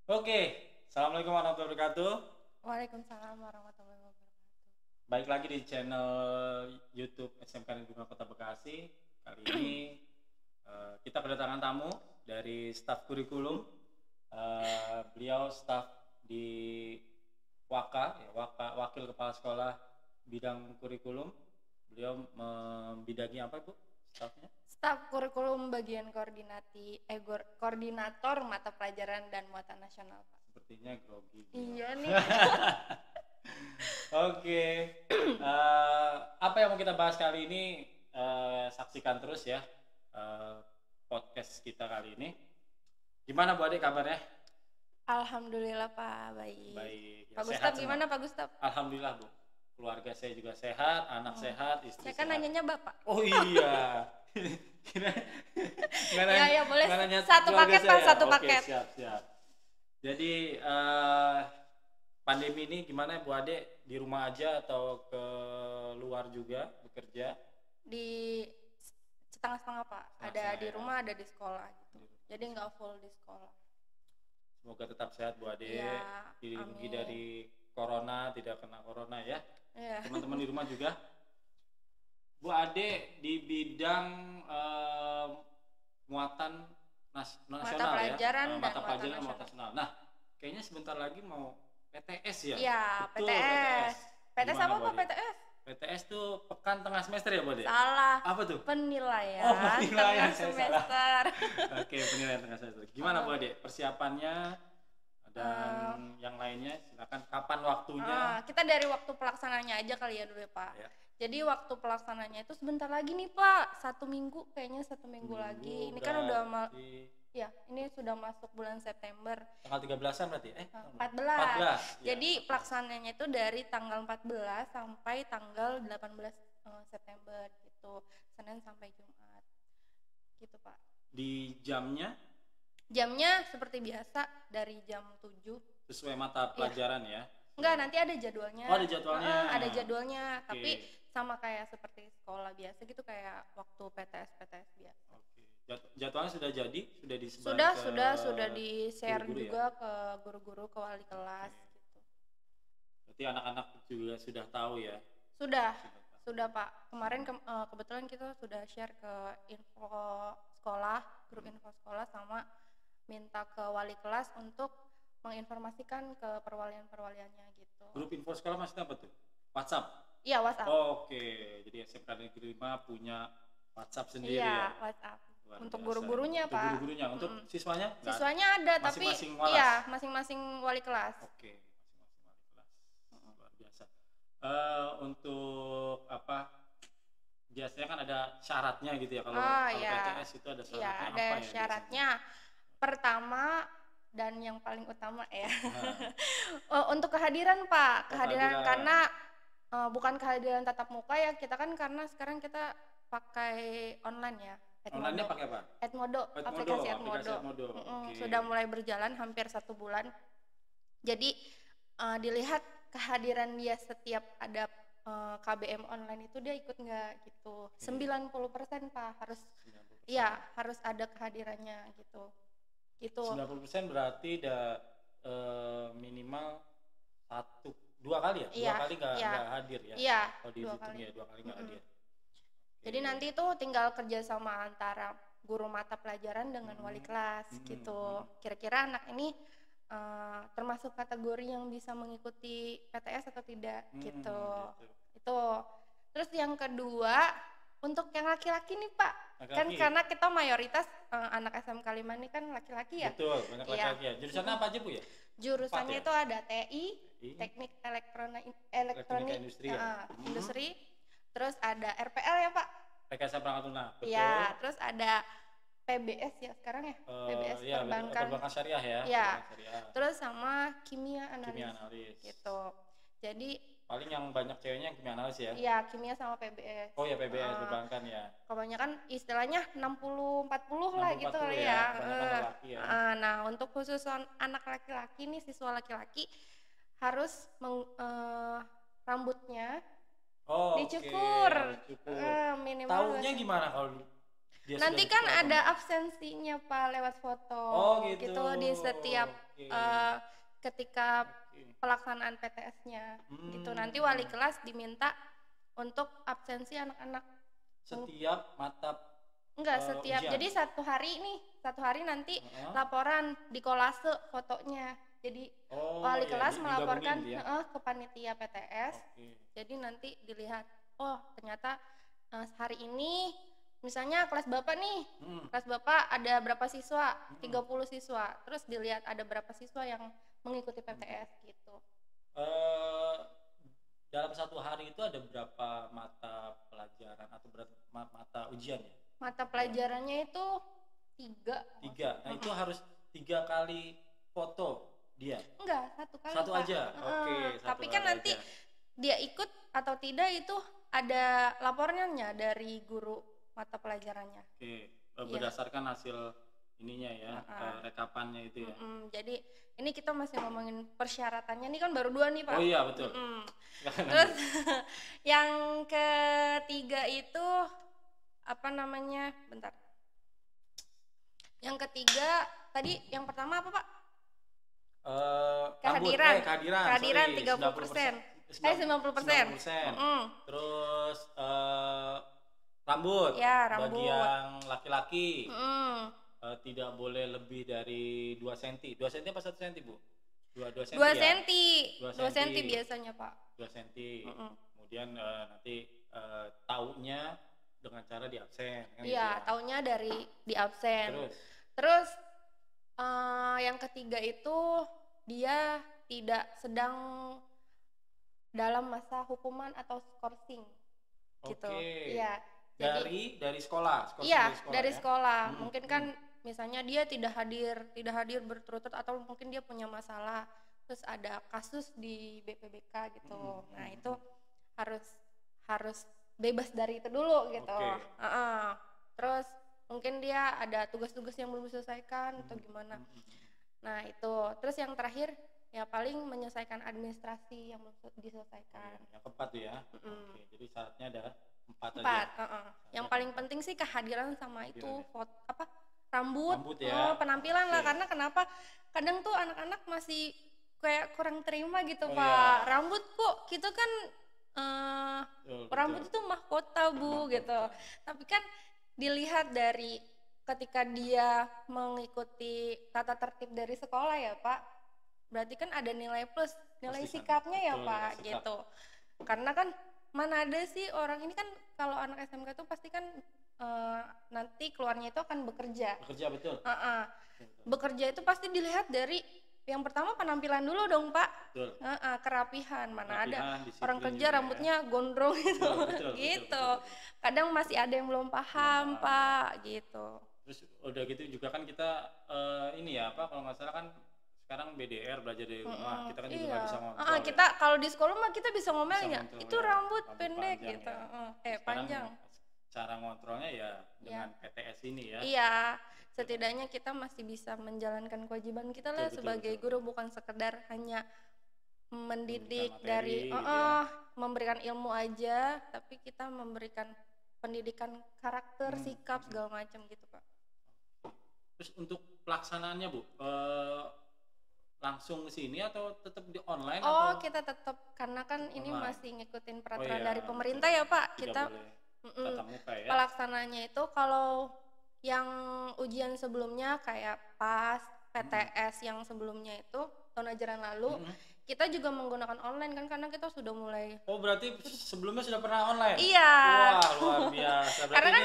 Oke, Assalamualaikum warahmatullahi wabarakatuh. Waalaikumsalam warahmatullahi wabarakatuh. Baik lagi di channel YouTube SMK Negeri 5 Kota Bekasi. Kali ini kita kedatangan tamu dari staf kurikulum. Beliau staf di Waka, Wakil Kepala Sekolah Bidang Kurikulum. Beliau membidangi apa, Bu? Stafnya? Staf kurikulum bagian koordinator mata pelajaran dan muatan nasional, Pak. Sepertinya grogi. Iya nih. Oke, apa yang mau kita bahas kali ini? Saksikan terus ya podcast kita kali ini. Gimana Bu Adik kabarnya? Alhamdulillah Pak, baik. Baik. Ya, Pak sehat Gustaf semua? gimana Pak Gustaf? Alhamdulillah Bu. Keluarga saya juga sehat, anak sehat, istri Saya kan sehat. nanyanya Bapak. Oh iya. Ya boleh. Satu paket Pak, satu paket. Oke, siap. Jadi pandemi ini gimana Bu Ade? Di rumah aja atau ke luar juga bekerja? Di setengah-setengah Pak. Ada di rumah, ada di sekolah gitu. Jadi nggak full di sekolah. Semoga tetap sehat Bu Ade. Ya, Dilindungi amin. dari corona, tidak kena corona ya. Ya. Teman-teman di rumah juga. Bu Ade di bidang muatan nasional pelajaran ya, dan mata muatan pelajaran nasional. muatan nasional. Nah, kayaknya sebentar lagi mau PTS ya? Iya, Betul, PTS. PTS Gimana, apa Bu Pak Ade? PTS? PTS tuh pekan tengah semester ya, Bu Ade? Salah. Apa tuh? Penilaian, Oh, penilaian, tengah saya semester. Oke, penilaian tengah semester. Gimana Bu Ade? Persiapannya dan yang lainnya silakan. Kapan waktunya? Kita dari waktu pelaksananya aja kali ya dulu ya Pak. Ya. Jadi waktu pelaksananya itu sebentar lagi nih Pak, 1 minggu kayaknya 1 minggu lagi. Ini kan udah ya, ini sudah masuk bulan September. Tanggal 13-an berarti? 14. 14. Jadi pelaksananya itu dari tanggal 14 sampai tanggal 18 September gitu. Senin sampai Jumat. Gitu Pak. Di jamnya Jamnya seperti biasa dari jam 7. sesuai mata pelajaran ya? Enggak, nanti ada jadwalnya. Oh, ada jadwalnya. Ada jadwalnya, Oke. tapi sama kayak seperti sekolah biasa gitu, kayak waktu PTS biasa. Oke. Jadwalnya sudah jadi? Sudah disebar Sudah di-share guru-guru juga ya? ke guru-guru, ke wali kelas gitu. Berarti anak-anak juga sudah tahu ya? Sudah Pak. Kemarin kebetulan kita sudah share ke info sekolah, grup info sekolah, sama minta ke wali kelas untuk menginformasikan ke perwalian-perwaliannya gitu. Grup info sekolah maksudnya apa tuh? WhatsApp? Iya, WhatsApp. Oke, jadi SMK Negeri 5 punya WhatsApp sendiri ya? Iya, WhatsApp. Luar Untuk biasa. guru-gurunya Untuk Pak. guru-gurunya, untuk siswanya? Siswanya ada, tapi masing-masing walas? iya, masing-masing wali kelas. Oke, masing-masing wali kelas. Luar biasa. Untuk apa? Biasanya kan ada syaratnya gitu ya, kalau Iya. PTS itu ada syaratnya Iya, apa ada ya? syaratnya. Pertama dan yang paling utama ya. Untuk kehadiran Pak, kehadiran karena bukan kehadiran tatap muka ya, kita kan karena sekarang kita pakai online ya. Online-nya pakai apa? Edmodo, aplikasi Edmodo. Oke. Sudah mulai berjalan hampir 1 bulan. Jadi dilihat kehadiran dia setiap ada KBM online itu dia ikut nggak gitu. 90% Pak harus. 90%. Iya, harus ada kehadirannya gitu. 90% berarti minimal 2 kali ya? Iya, 2 kali nggak iya. hadir ya? Iya, Kalau 2 dihitung kali. ya 2 kali nggak hadir. Jadi nanti itu tinggal kerjasama antara guru mata pelajaran dengan wali kelas gitu. Kira-kira anak ini termasuk kategori yang bisa mengikuti PTS atau tidak gitu. Itu. Terus yang kedua, untuk yang laki-laki nih Pak, kan karena kita mayoritas anak SMK 5 ini kan laki-laki ya. Betul, banyak laki-laki ya. Jurusannya apa aja Bu ya? Jurusannya itu ada TI, teknik elektronik industri ya? industri, terus ada RPL ya Pak. Rekayasa perangkat lunak, betul. Iya, terus ada PBS ya sekarang ya, PBS perbankan syariah ya. Iya. Terus sama kimia analis. Kimia analis. Gitu. Jadi paling yang banyak ceweknya yang kimia analis ya? Iya, kimia sama PBS. Oh ya, PBS perbankan ya. Kebanyakan istilahnya 60-40 lah gitu kali ya. Laki ya. Nah, untuk khusus anak laki-laki nih, siswa laki-laki harus rambutnya dicukur. Minimal. Taunya gimana kalau dia sudah Nanti kan dipukul atau ada enggak? absensinya Pak lewat foto. Oh gitu. Di setiap Oke. ketika Oke. pelaksanaan PTS-nya gitu. Nanti wali kelas diminta untuk absensi anak-anak. Setiap mata Enggak setiap. ujian. Jadi satu hari nanti Heeh. laporan di kolase fotonya. Jadi Oh, wali ya, kelas melaporkan digabungin dia. ke panitia PTS. Oke. Jadi nanti dilihat, oh ternyata hari ini misalnya kelas Bapak nih, Hmm. kelas Bapak ada berapa siswa? Hmm. 30 siswa. Terus dilihat ada berapa siswa yang mengikuti PTS gitu. Eh, dalam satu hari itu ada berapa mata pelajaran atau berapa mata ujian ya? Mata pelajarannya itu 3. 3. Nah itu harus 3 kali foto dia. Enggak, satu kali Satu Pak. aja. Oke. Tapi satu kan kali nanti aja. dia ikut atau tidak itu ada laporannya dari guru mata pelajarannya. Oke. Berdasarkan hasil ininya ya, rekapannya itu ya. Jadi ini kita masih ngomongin persyaratannya, nih kan baru 2 nih Pak. Oh iya betul. Terus yang ketiga itu apa namanya? Bentar. Yang ketiga tadi yang pertama apa Pak? Kehadiran. Kehadiran 30%. 90%. Terus rambut. Ya, rambut. Bagi yang laki-laki tidak boleh lebih dari 2 cm. 2 cm apa 1 cm, Bu? 2 cm. 2 cm. 2 2 cm biasanya, Pak. 2 cm. Kemudian nanti taunya dengan cara di absen kan. Iya, taunya dari di absen. Terus yang ketiga itu dia tidak sedang dalam masa hukuman atau skorsing gitu. Iya. Dari sekolah. Iya, dari sekolah. Mungkin kan misalnya dia tidak hadir berturut-turut atau mungkin dia punya masalah terus ada kasus di BPBK gitu. Nah, itu harus bebas dari itu dulu gitu. Terus mungkin dia ada tugas-tugas yang belum diselesaikan atau gimana. Nah itu, terus yang terakhir ya paling menyelesaikan administrasi yang belum diselesaikan. Yang keempat tuh ya. Oke, jadi syaratnya ada 4 aja. Yang paling penting sih kehadiran sama itu rambut ya. Penampilan lah, karena kenapa kadang tuh anak-anak masih kayak kurang terima gitu Pak. Rambut kok gitu kan rambut itu mahkota Bu gitu. Tapi kan dilihat dari ketika dia mengikuti tata tertib dari sekolah ya Pak, berarti kan ada nilai plus, nilai sikapnya ya Pak gitu. Karena kan mana ada sih orang ini kan kalau anak SMK itu pasti kan nanti keluarnya itu akan bekerja. Bekerja betul. Bekerja itu pasti dilihat dari yang pertama penampilan dulu dong Pak. Betul. Kerapihan, mana ada orang kerja rambutnya gondrong gitu. Gitu. Kadang masih ada yang belum paham Pak gitu. Terus udah gitu juga kan kita ini ya Pak, kalau nggak salah kan sekarang BDR, belajar dari rumah. Kita kan juga nggak bisa ngontrol. Kita kalau di sekolah mah kita bisa ngomelnya itu rambut pendek gitu. Panjang. Cara ngontrolnya ya dengan PTS ini ya. Iya. Setidaknya kita masih bisa menjalankan kewajiban kita lah sebagai guru, bukan sekedar hanya mendidik materi, memberikan ilmu aja, tapi kita memberikan pendidikan karakter, sikap segala macam gitu Pak. Terus untuk pelaksanaannya Bu, langsung ke sini atau tetap di online? Atau kita tetap, karena kan ini masih ngikutin peraturan dari pemerintah ya Pak. Kita tatap muka ya. Pelaksananya itu kalau yang ujian sebelumnya kayak PAS, PTS yang sebelumnya itu tahun ajaran lalu, kita juga menggunakan online kan karena kita sudah mulai. Oh berarti sebelumnya sudah pernah online? Iya. Wah luar biasa. Berarti karena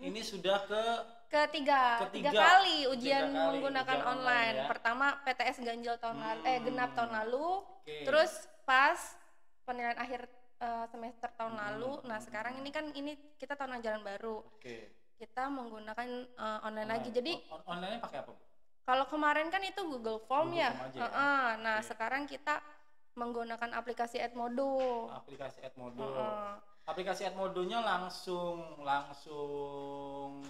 ini sudah ketiga kali ujian menggunakan online. Ya? Pertama PTS ganjil genap tahun lalu, terus PAS penilaian akhir semester tahun lalu. Nah sekarang ini kan kita tahun ajaran baru. Kita menggunakan online lagi. Jadi online-nya pakai apa Bu? Kalau kemarin kan itu Google Form ya. Nah sekarang kita menggunakan aplikasi Edmodo. Aplikasi Edmodo. Aplikasi Edmodonya langsung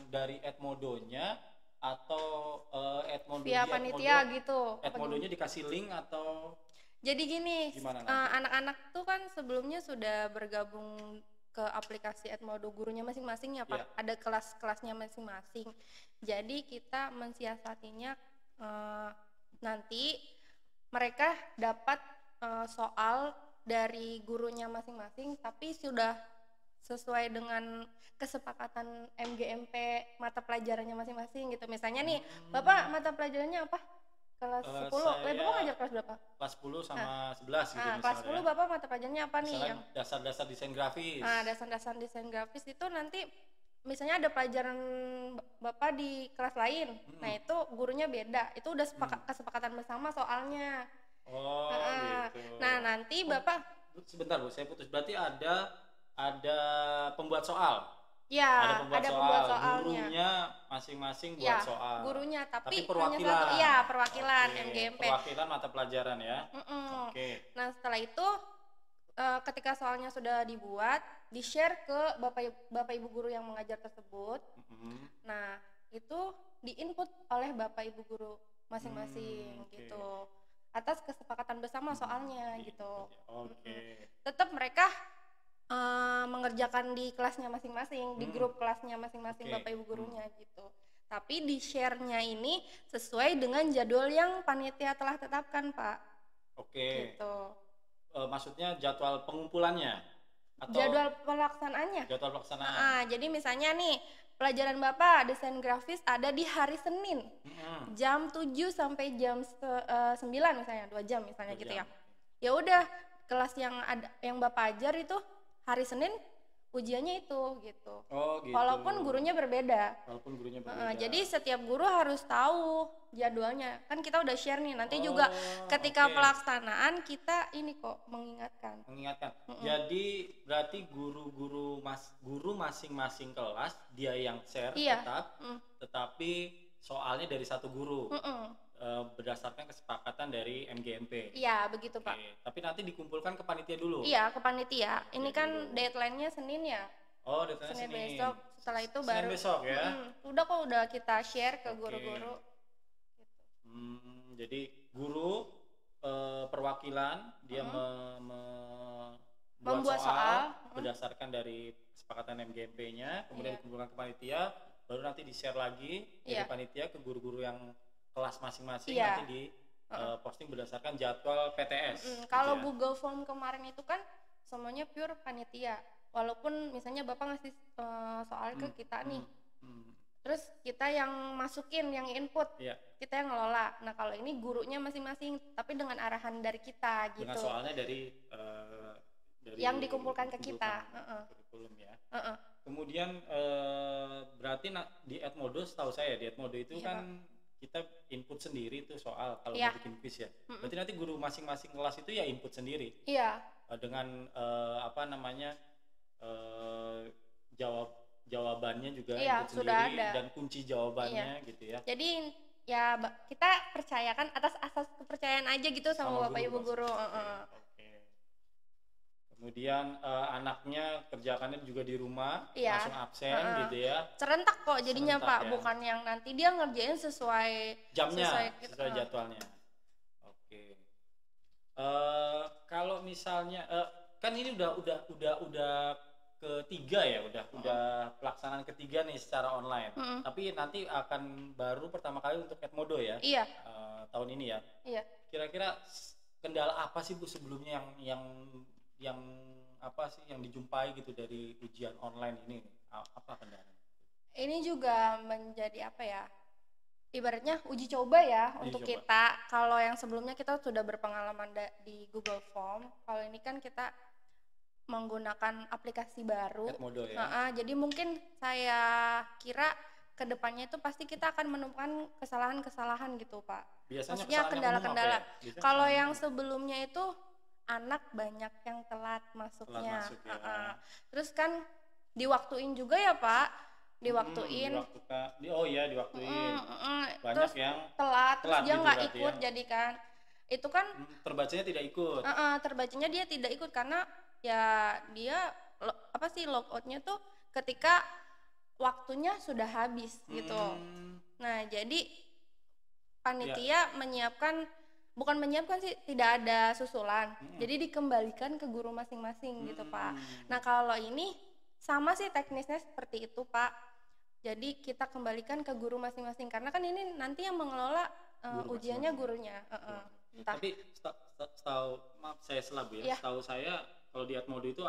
dari Edmodonya atau Edmodo via panitia gitu. Edmodonya dikasih link atau? Jadi gini, anak-anak tuh kan sebelumnya sudah bergabung ke aplikasi Edmodo gurunya masing-masing ya Pak. Iya. Ada kelas-kelasnya masing-masing. Jadi kita mensiasatinya nanti mereka dapat soal dari gurunya masing-masing, tapi sudah sesuai dengan kesepakatan MGMP mata pelajarannya masing-masing gitu. Misalnya nih, Bapak mata pelajarannya apa? Kelas 10. Bapak ngajar kelas berapa? Kelas 10 sama 11 gitu misalnya. Kelas 10 Bapak mata pelajarannya apa nih? Misalnya Yang dasar-dasar desain grafis. dasar-dasar desain grafis itu nanti misalnya ada pelajaran Bapak di kelas lain. Nah, itu gurunya beda. Itu udah kesepakatan bersama soalnya. Oh, gitu. Nah, nanti Bapak sebentar Bu, saya putus. Berarti ada pembuat soal. Ya, ada pembuat soalnya. Gurunya masing-masing buat soal. Gurunya, tapi perwakilan. hanya satu. Iya, perwakilan MGMP. Perwakilan mata pelajaran ya. Oke. Nah, setelah itu ketika soalnya sudah dibuat, di-share ke Bapak Ibu guru yang mengajar tersebut. Nah, itu di-input oleh Bapak Ibu guru masing-masing gitu. Atas kesepakatan bersama soalnya gitu. Tetap mereka mengerjakan di kelasnya masing-masing, di grup kelasnya masing-masing Bapak Ibu gurunya gitu. Tapi di share-nya ini sesuai dengan jadwal yang panitia telah tetapkan, Pak. Gitu. Maksudnya jadwal pengumpulannya atau jadwal pelaksanaannya? Jadwal pelaksanaan. Jadi misalnya nih, pelajaran Bapak desain grafis ada di hari Senin. Jam 7 sampai jam 9 misalnya, 2 jam misalnya gitu ya. Ya udah, kelas yang Bapak ajar itu hari Senin ujiannya itu gitu. Gitu. Walaupun gurunya berbeda. Jadi setiap guru harus tahu jadwalnya. Kan kita udah share nih. Nanti juga ketika pelaksanaan kita ini kok mengingatkan. Jadi berarti guru masing-masing kelas dia yang share tetapi soalnya dari satu guru. Berdasarkan kesepakatan dari MGMP. Iya, begitu Pak. Tapi nanti dikumpulkan ke panitia dulu. Iya, ke panitia. Ini kan deadline-nya Senin ya. Deadline-nya Senin besok. Setelah itu baru. Senin besok ya. Udah kita share ke guru-guru. Jadi guru perwakilan dia membuat soal berdasarkan dari kesepakatan MGMP-nya, kemudian dikumpulkan ke panitia, baru nanti di-share lagi dari panitia ke guru-guru yang kelas masing-masing nanti di posting berdasarkan jadwal PTS. Kalau Google Form kemarin itu kan semuanya pure panitia. Walaupun misalnya Bapak ngasih soal ke kita nih, terus kita yang masukin, yang input, kita yang ngelola. Nah kalau ini gurunya masing-masing, tapi dengan arahan dari kita gitu. Dengan soalnya dari yang dikumpulkan ke kita. Kurikulum ya. Kemudian berarti di Edmodo, setahu saya di Edmodo itu kan kita input sendiri tuh soal kalau mau bikin quiz ya. Berarti nanti guru masing-masing kelas itu ya input sendiri. Dengan jawabannya juga input sendiri dan kunci jawabannya gitu ya. Jadi ya kita percayakan atas asas kepercayaan aja gitu sama Bapak Ibu guru. Kemudian anaknya kerjakannya juga di rumah, langsung absen gitu ya. Serentak kok jadinya Pak, bukan yang nanti dia ngerjain sesuai jamnya, sesuai jadwalnya. Kalau misalnya kan ini udah ketiga ya, udah pelaksanaan ketiga nih secara online. Tapi nanti akan baru pertama kali untuk Edmodo ya. Tahun ini ya. Kira-kira kendala apa sih Bu sebelumnya yang apa sih yang dijumpai gitu dari ujian online ini? Apa kendalanya? Ini juga menjadi apa ya? Ibaratnya uji coba ya untuk kita. Kalau yang sebelumnya kita sudah berpengalaman di Google Form, kalau ini kan kita menggunakan aplikasi baru. Edmodo ya. Jadi mungkin saya kira kedepannya itu pasti kita akan menemukan kesalahan-kesalahan gitu Pak. Maksudnya kendala-kendala. Kalau yang sebelumnya itu anak banyak yang telat masuknya. Terus kan diwaktuin juga ya Pak, diwaktuin. Diwaktuin. Banyak terus yang telat terus dia nggak ikut jadi kan. Itu kan terbacanya tidak ikut. Terbacanya dia tidak ikut karena ya dia logoutnya tuh ketika waktunya sudah habis gitu. Nah jadi panitia menyiapkan bukan menyiapkan sih, tidak ada susulan. Jadi dikembalikan ke guru masing-masing gitu, Pak. Nah, kalau ini sama sih teknisnya seperti itu, Pak. Jadi kita kembalikan ke guru masing-masing karena kan ini nanti yang mengelola ujiannya gurunya. Entah. Tapi setahu, maaf saya selabu ya, setahu saya kalau di Edmodo itu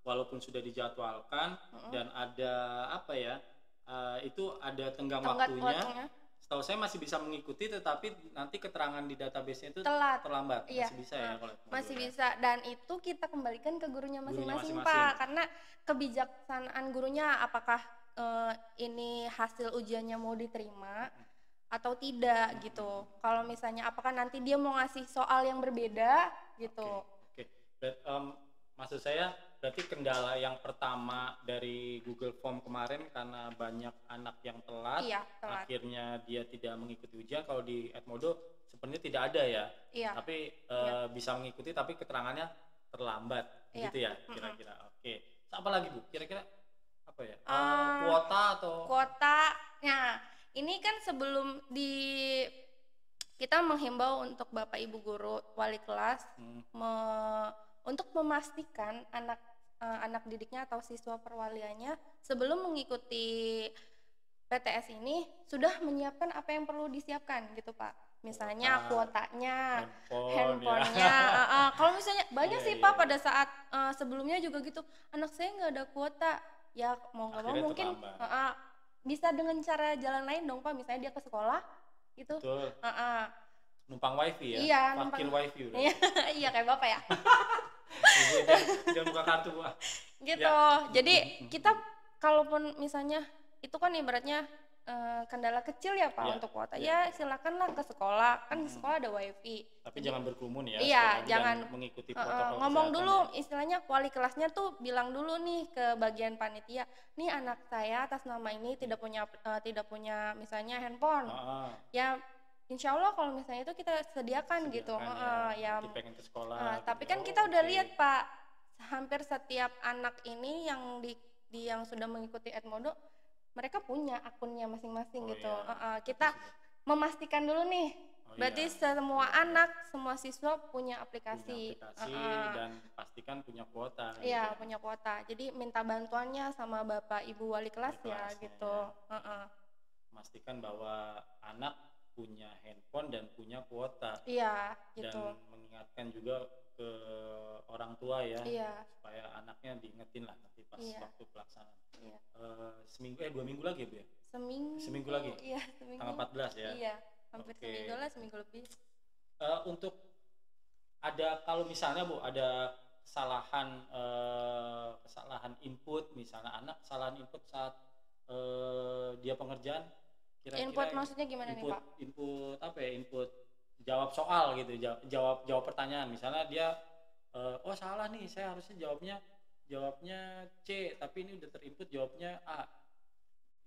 walaupun sudah dijadwalkan dan ada apa ya, itu ada tenggang waktunya. Setahu saya masih bisa mengikuti, tetapi nanti keterangan di database-nya itu terlambat. Masih bisa ya kalau masih bisa, dan itu kita kembalikan ke gurunya masing-masing, Pak. Karena kebijaksanaan gurunya apakah ini hasil ujiannya mau diterima atau tidak gitu. Kalau misalnya apakah nanti dia mau ngasih soal yang berbeda gitu. Oke. Maksud saya berarti kendala yang pertama dari Google Form kemarin karena banyak anak yang telat. Akhirnya dia tidak mengikuti ujian. Kalau di Edmodo sebenarnya tidak ada ya. Tapi bisa mengikuti tapi keterangannya terlambat gitu ya kira-kira. Oke. Apa lagi Bu? Kira-kira apa ya? Kuota atau kuotanya ini kan sebelum kita menghimbau untuk Bapak Ibu guru wali kelas untuk memastikan anak didiknya atau siswa perwaliannya sebelum mengikuti PTS ini sudah menyiapkan apa yang perlu disiapkan gitu, Pak. Misalnya kuotanya, handphonenya. Kalau misalnya banyak sih Pak pada saat sebelumnya juga gitu, anak saya nggak ada kuota, ya mau nggak mau mungkin bisa dengan cara jalan lain dong Pak, misalnya dia ke sekolah gitu. Numpang wifi ya? Iya, numpang wifi udah. Iya kayak Bapak ya. Jangan buka kartu Bu. Gitu. Ya. Jadi kita kalaupun misalnya itu kan ibaratnya kendala kecil ya Pak untuk kuota. Ya silakanlah ke sekolah, kan di sekolah ada wifi. Tapi jangan berkerumun ya. Iya, jangan mengikuti protokol ngomong dulu istilahnya wali kelasnya tuh bilang dulu nih ke bagian panitia, nih anak saya atas nama ini tidak punya misalnya handphone. Ya insya Allah kalau misalnya itu kita sediakan gitu. Ya pengen ke sekolah. Tapi kan kita udah lihat Pak, hampir setiap anak ini yang sudah mengikuti Edmodo mereka punya akunnya masing-masing gitu. Kita memastikan dulu nih. Berarti semua anak, semua siswa punya aplikasi dan pastikan punya kuota. Iya, punya kuota. Jadi minta bantuannya sama Bapak Ibu wali kelas ya gitu. Memastikan bahwa anak punya handphone dan punya kuota. Iya, gitu. Dan mengingatkan juga ke orang tua ya, supaya anaknya diingetin lah nanti pas waktu pelaksanaan. Seminggu 2 minggu lagi ya Bu ya? Seminggu lagi? Iya, seminggu. Tanggal 14 ya? Iya, hampir seminggu lah, seminggu lebih. Untuk kalau misalnya Bu ada kesalahan input, misalnya anak kesalahan input saat dia pengerjaan, kira-kira input maksudnya gimana nih Pak? Input apa ya? Input jawab soal gitu, jawab pertanyaan. Misalnya dia salah nih, saya harusnya jawabnya C, tapi ini udah terinput jawabnya A.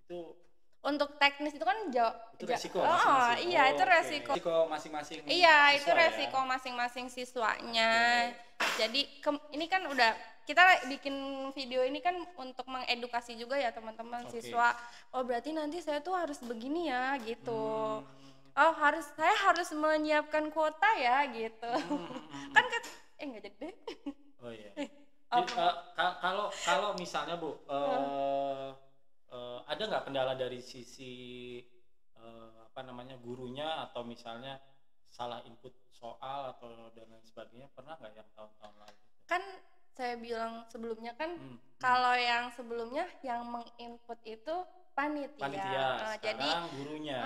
Itu untuk teknis itu kan itu resiko masing-masing. Iya, itu resiko masing-masing. Iya, itu resiko masing-masing siswanya. Jadi ini kan udah kita bikin video ini kan untuk mengedukasi juga ya teman-teman siswa. Oh, berarti nanti saya tuh harus begini ya gitu. Oh, saya harus menyiapkan kuota ya gitu. Kan enggak jadi deh. Oh iya. Jadi, kalau misalnya Bu ada nggak kendala dari sisi gurunya atau misalnya salah input soal atau dan lain sebagainya, pernah nggak yang tahun-tahun lalu? Kan saya bilang sebelumnya kan kalau yang sebelumnya yang menginput itu panitia. Jadi gurunya.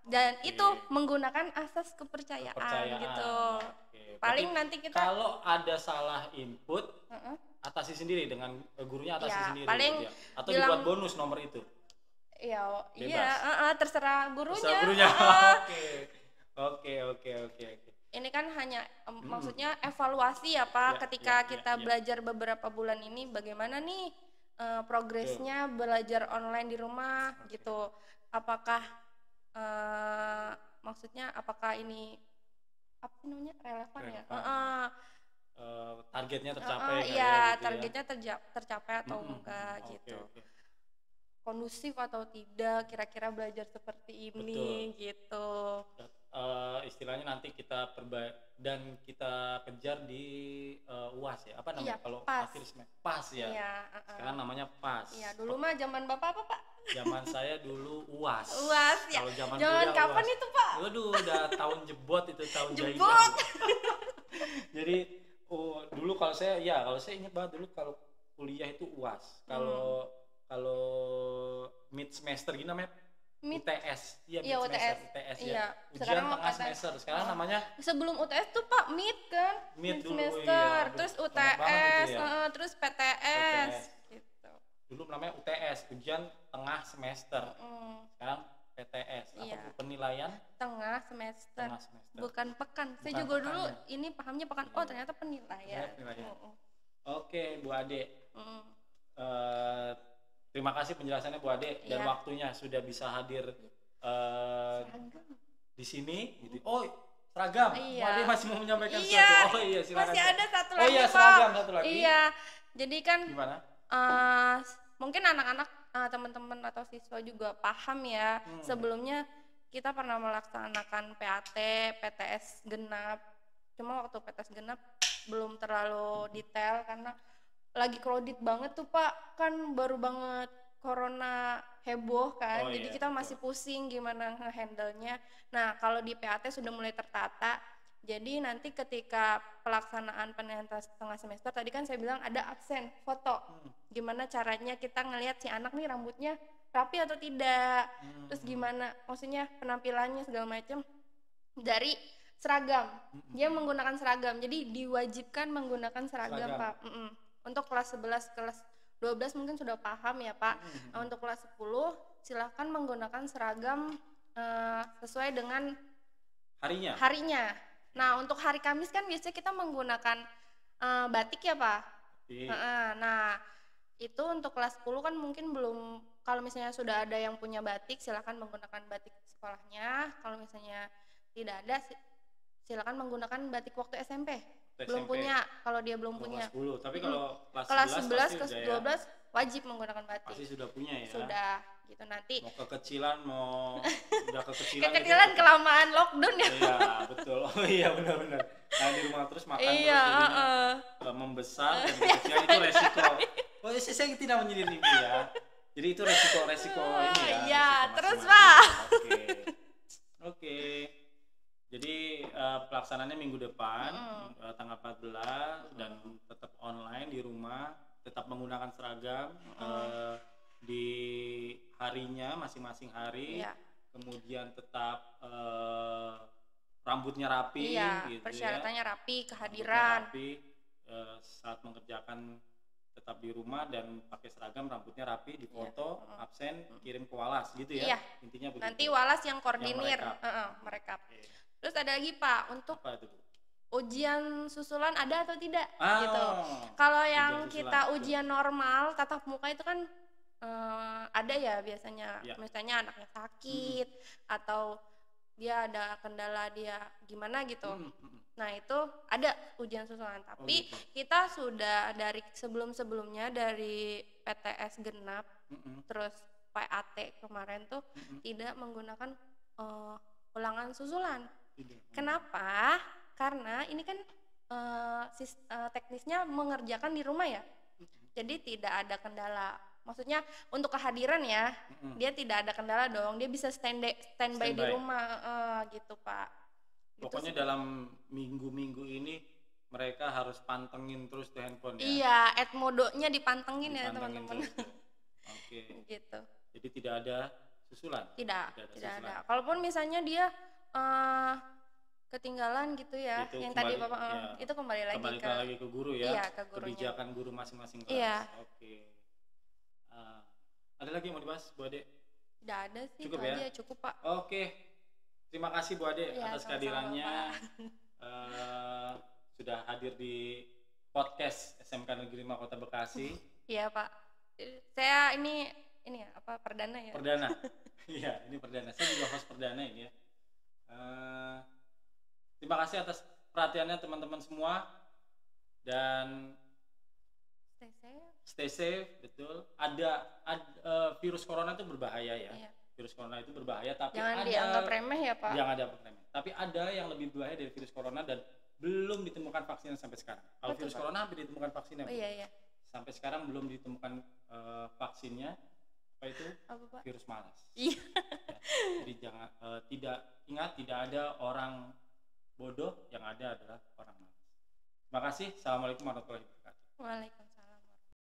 Dan itu menggunakan asas kepercayaan gitu. Paling nanti kita kalau ada salah input atasi sendiri dengan gurunya sendiri paling gitu ya? Atau dibuat bonus nomor itu. Terserah gurunya. Oke. Ini kan hanya maksudnya evaluasi ya Pak, ketika kita belajar beberapa bulan ini bagaimana nih progresnya belajar online di rumah gitu. Apakah maksudnya apakah ini apa sih namanya relevan ya? Targetnya tercapai targetnya tercapai atau enggak gitu. Kondusif atau tidak kira-kira belajar seperti ini gitu. istilahnya nanti kita dan kita kejar di UAS ya. Apa namanya Iya, kalau PAS. akhir semester? PAS ya. Iya, Sekarang namanya PAS. Iya, dulu mah zaman Bapak apa, Pak? Zaman saya dulu UAS. UAS ya. Kalau zaman Zaman kuliah kapan UAS. itu, Pak? Waduh, udah tahun jebot itu, tahun Jebot. jahilan. Jadi dulu kalau saya ingat banget dulu kalau kuliah itu UAS. Kalau mid semester gini namanya UTS. Iya, Iya, mid semester UTS. UTS Iya. ya. Ujian Sekarang tengah UTS. semester. Sekarang namanya Sebelum UTS tuh Pak mid kan? Mid dulu, semester, iya. terus Aduh, banyak banget UTS, itu ya. terus PTS. Gitu. dulu namanya UTS, ujian tengah semester. Sekarang PTS. Apa Iya. tuh? Penilaian Tengah semester. tengah semester. Bukan pekan. Saya Bukan juga pekan, dulu ya. ini pahamnya pekan. Iya. Oh, ternyata penilaian. Penilaian. Oke, Bu Ade. Mm. Terima kasih penjelasannya Bu Ade dan Iya. waktunya sudah bisa hadir Seragam. di sini gitu. Oh, seragam. Iya. Bu Ade masih mau menyampaikan Iya. sesuatu. Oh iya, silakan. Masih ada satu Oh lagi, iya, Pak. seragam satu lagi. Iya. Jadi kan Gimana? mungkin anak-anak teman-teman atau siswa juga paham ya. Sebelumnya kita pernah melaksanakan PAT, PTS genap. Cuma waktu PTS genap belum terlalu detail karena lagi crowded banget tuh Pak. Kan baru banget corona heboh kan. Oh, Jadi iya, kita betul. masih pusing gimana nge-handle-nya. Nah, kalau di PAT sudah mulai tertata. Jadi nanti ketika pelaksanaan penilaian setengah semester tadi kan saya bilang ada absen foto. Gimana caranya kita ngelihat si anak nih rambutnya rapi atau tidak. Terus gimana maksudnya penampilannya segala macam dari seragam. Dia menggunakan seragam. Jadi diwajibkan menggunakan seragam, Seragam. Pak. Untuk kelas 11, kelas 12 mungkin sudah paham ya, Pak. Nah, untuk kelas 10 silahkan menggunakan seragam sesuai dengan harinya. Nah, untuk hari Kamis kan biasanya kita menggunakan batik ya, Pak. Nah, itu untuk kelas 10 kan mungkin belum, kalau misalnya sudah ada yang punya batik silahkan menggunakan batik sekolahnya. Kalau misalnya tidak ada silakan menggunakan batik waktu SMP. Belum SMP. punya, kalau dia belum punya. Kelas 10. Tapi kalau Kelas 11, kelas kelas udah 12 wajib menggunakan batik. pasti sudah punya ya. Sudah gitu nanti. Mau kekecilan udah kekecilan. Kekecilan kelamaan lockdown ya. Iya, betul. Oh iya, benar-benar. Nah, di rumah terus makan Iya, terus jadinya membesar dan kekecilan itu resiko. Oh, saya tidak menyindir ibu ya. Jadi itu resiko ini ya. Iya, resiko terus, masing-masing. Oke. Jadi pelaksanaannya minggu depan tanggal 14 dan tetap online di rumah, tetap menggunakan seragam di harinya masing-masing hari. Iya. Kemudian tetap rambutnya rapi, Iya, gitu persyaratannya ya. rapi, kehadiran. Rapi, saat mengerjakan tetap di rumah dan pakai seragam, rambutnya rapi, difoto, absen, kirim ke Walas gitu ya. Iya. Intinya begitu. Nanti Walas yang koordinir, merekap. merekap. Oke. Terus ada lagi Pak, untuk Apa itu, Bu? ujian susulan ada atau tidak Ah, gitu. Kalau ujian yang susulan, kita betul. ujian normal tatap muka itu kan ada ya biasanya, Ya. misalnya anaknya sakit atau dia ada kendala dia gimana gitu. Nah, itu ada ujian susulan, tapi gitu. kita sudah dari sebelum-sebelumnya dari PTS genap terus PAT kemarin tuh tidak menggunakan ulangan susulan. Tidak. Kenapa? Karena ini kan teknisnya mengerjakan di rumah ya. Jadi tidak ada kendala. Maksudnya untuk kehadiran ya, dia tidak ada kendala dong. Dia bisa standby di Standby. rumah gitu, Pak. Gitu Pokoknya sih. dalam minggu-minggu ini mereka harus pantengin terus tuh handphone ya. Iya, modonya dipantengin ya, Dipantengin teman-teman. terus tuh. Oke. Gitu. Jadi tidak ada susulan. Tidak susulan. ada. Kalaupun misalnya dia ketinggalan gitu ya, Itu yang kembali, tadi Bapak ya. itu kembali lagi Kembali ke guru ya. Iya, ke gurunya. Kebijakan guru masing-masing kelas. Iya. Oke. Ada lagi yang mau dibahas, Bu Ade? Tidak ada sih, Cukup itu ya? aja cukup, Pak. Oke. Terima kasih Bu Ade Iya, atas sama-sama, kehadirannya. Pak. Sudah hadir di podcast SMK Negeri 5 Kota Bekasi. Iya, Pak. Saya ini ya apa perdana ya? Perdana. Iya, ini perdana. Saya juga host perdana ini ya. Terima kasih atas perhatiannya teman-teman semua dan Stay safe. stay safe, betul. Ada virus corona itu berbahaya ya. Iya. Virus corona itu berbahaya, tapi Jangan ada dianggap remeh ya, Pak. jangan dianggap remeh. Tapi ada yang lebih berbahaya dari virus corona dan belum ditemukan vaksinnya sampai sekarang. Kalau Betul, virus Pak. corona hampir ditemukan vaksinnya, Oh Bu. iya iya. Sampai sekarang belum ditemukan vaksinnya. Apa itu? Apa, Pak? Virus malas. Iya. Ya. Jadi jangan tidak ada orang bodoh, yang ada adalah orang malas. Terima kasih. Assalamualaikum warahmatullahi wabarakatuh. Waalaikumsalam.